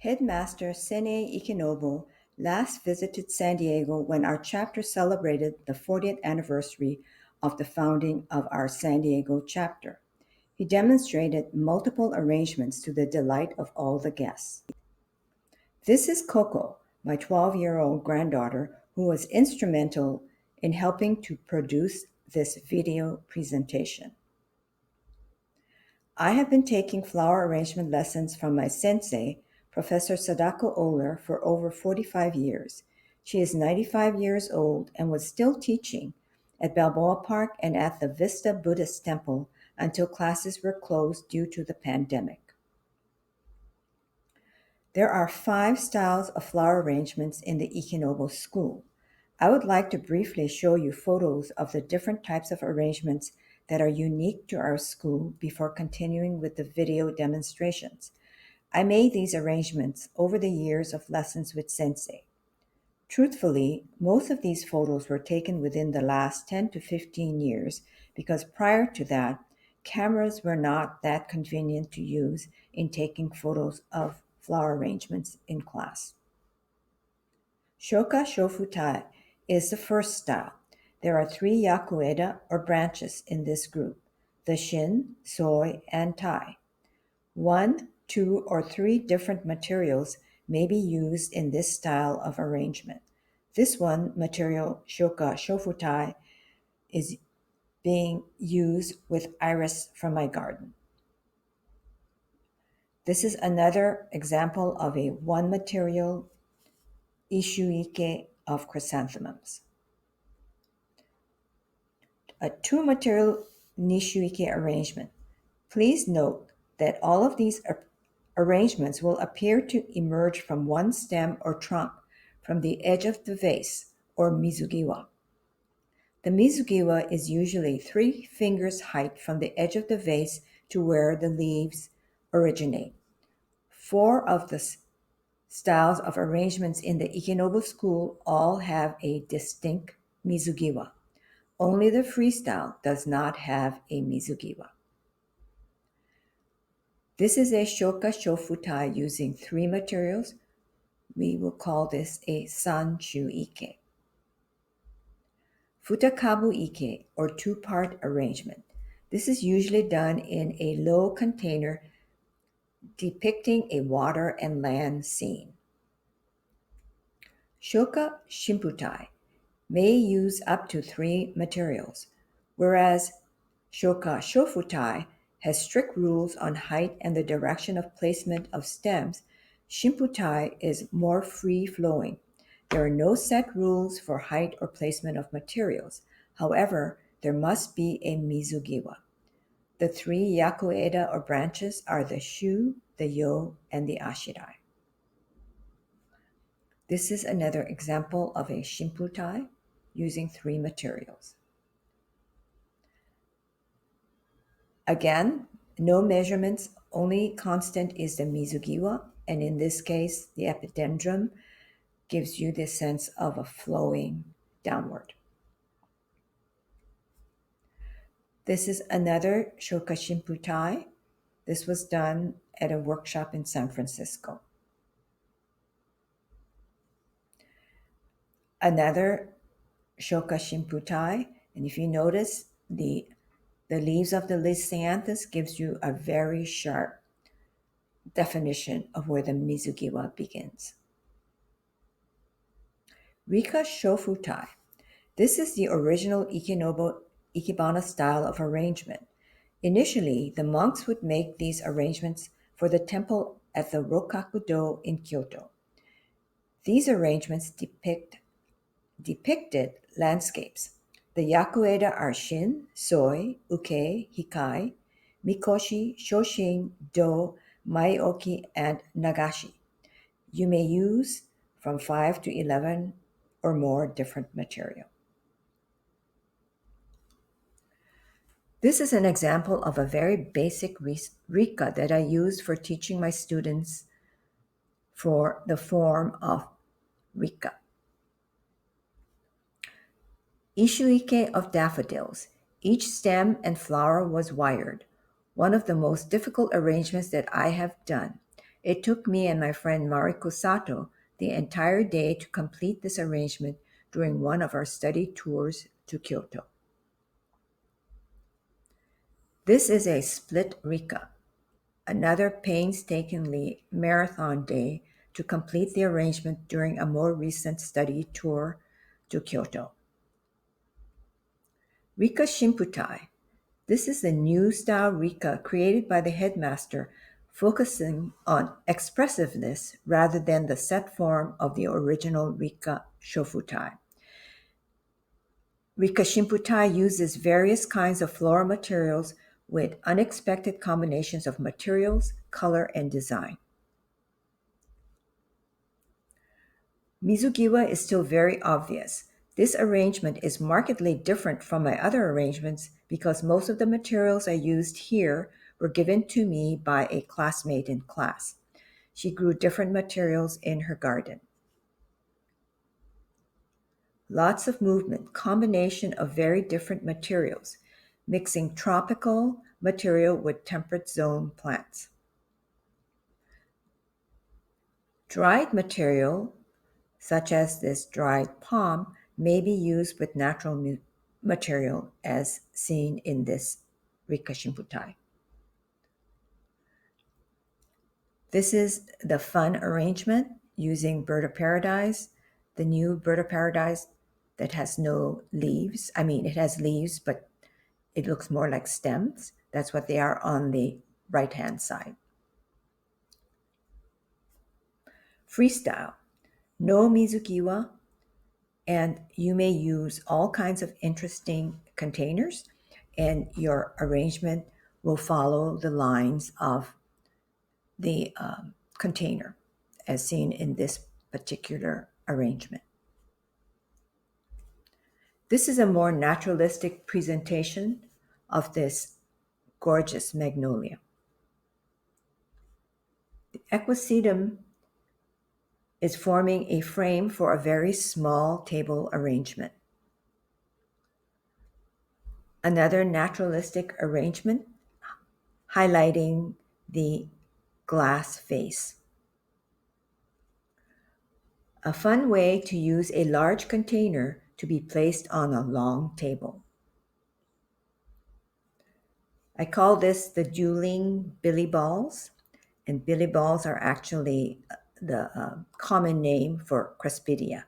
Headmaster Sene Ikenobo last visited San Diego when our chapter celebrated the 40th anniversary of the founding of our San Diego chapter. He demonstrated multiple arrangements to the delight of all the guests. This is Coco, my 12-year-old granddaughter, who was instrumental in helping to produce this video presentation. I have been taking flower arrangement lessons from my sensei, Professor Sadako Oler, for over 45 years. She is 95 years old and was still teaching at Balboa Park and at the Vista Buddhist Temple until classes were closed due to the pandemic. There are 5 styles of flower arrangements in the Ikenobo school. I would like to briefly show you photos of the different types of arrangements that are unique to our school before continuing with the video demonstrations. I made these arrangements over the years of lessons with Sensei. Truthfully, most of these photos were taken within the last 10 to 15 years because prior to that, cameras were not that convenient to use in taking photos of flower arrangements in class. Shoka Shofutai is the first style. There are 3 yakueda or branches in this group: the shin, soi, and tai. 1, 2, or 3 different materials may be used in this style of arrangement. This one material, Shoka Shofutai, is being used with iris from my garden. This is another example of a one material Ishuike of chrysanthemums. A 2 material Nishuike arrangement. Please note that all of these arrangements will appear to emerge from one stem or trunk from the edge of the vase, or mizugiwa. The mizugiwa is usually 3 fingers height from the edge of the vase to where the leaves originate. 4 of the styles of arrangements in the Ikenobo school all have a distinct mizugiwa. Only the freestyle does not have a mizugiwa. This is a shoka shofutai using 3 materials. We will call this a sanchu ike. Futakabu ike, or 2-part arrangement. This is usually done in a low container depicting a water and land scene. Shoka shimputai may use up to 3 materials, whereas shoka shofutai has strict rules on height and the direction of placement of stems. Shimputai is more free-flowing. There are no set rules for height or placement of materials. However, there must be a mizugiwa. The 3 yakueda or branches are the shu, the yo, and the ashirai. This is another example of a shimputai using 3 materials. Again, no measurements, only constant is the mizugiwa, and in this case, the epidendrum gives you the sense of a flowing downward. This is another shoka shimputai. This was done at a workshop in San Francisco. Another shoka shimputai, and if you notice, the leaves of the Lysianthus gives you a very sharp definition of where the mizugiwa begins. Rika shofutai. This is the original Ikenobo Ikebana style of arrangement. Initially, the monks would make these arrangements for the temple at the Rokaku-do in Kyoto. These arrangements depicted landscapes. The yakueda are shin, soi, uke, hikai, mikoshi, shoshin, do, maioki, and nagashi. You may use from 5 to 11 or more different material. This is an example of a very basic rika that I use for teaching my students for the form of rika. Ishuike of daffodils. Each stem and flower was wired, one of the most difficult arrangements that I have done. It took me and my friend Mariko Sato the entire day to complete this arrangement during one of our study tours to Kyoto. This is a split Rika, another painstakingly marathon day to complete the arrangement during a more recent study tour to Kyoto. Rika Shimputai. This is the new style Rika created by the headmaster, focusing on expressiveness rather than the set form of the original Rika Shofutai. Rika Shimputai uses various kinds of floral materials with unexpected combinations of materials, color, and design. Mizugiwa is still very obvious. This arrangement is markedly different from my other arrangements because most of the materials I used here were given to me by a classmate in class. She grew different materials in her garden. Lots of movement, combination of very different materials, mixing tropical material with temperate zone plants. Dried material such as this dried palm, may be used with natural material as seen in this Rikashimputai. This is the fun arrangement using bird of paradise, the new bird of paradise that has no leaves. I mean, it has leaves, but it looks more like stems. That's what they are on the right hand side. Freestyle. No Mizukiwa, and you may use all kinds of interesting containers, and your arrangement will follow the lines of the container as seen in this particular arrangement. This is a more naturalistic presentation of this gorgeous magnolia. The equisetum is forming a frame for a very small table arrangement. Another naturalistic arrangement highlighting the glass face. A fun way to use a large container to be placed on a long table. I call this the dueling billy balls, and billy balls are actually the common name for Crespidia.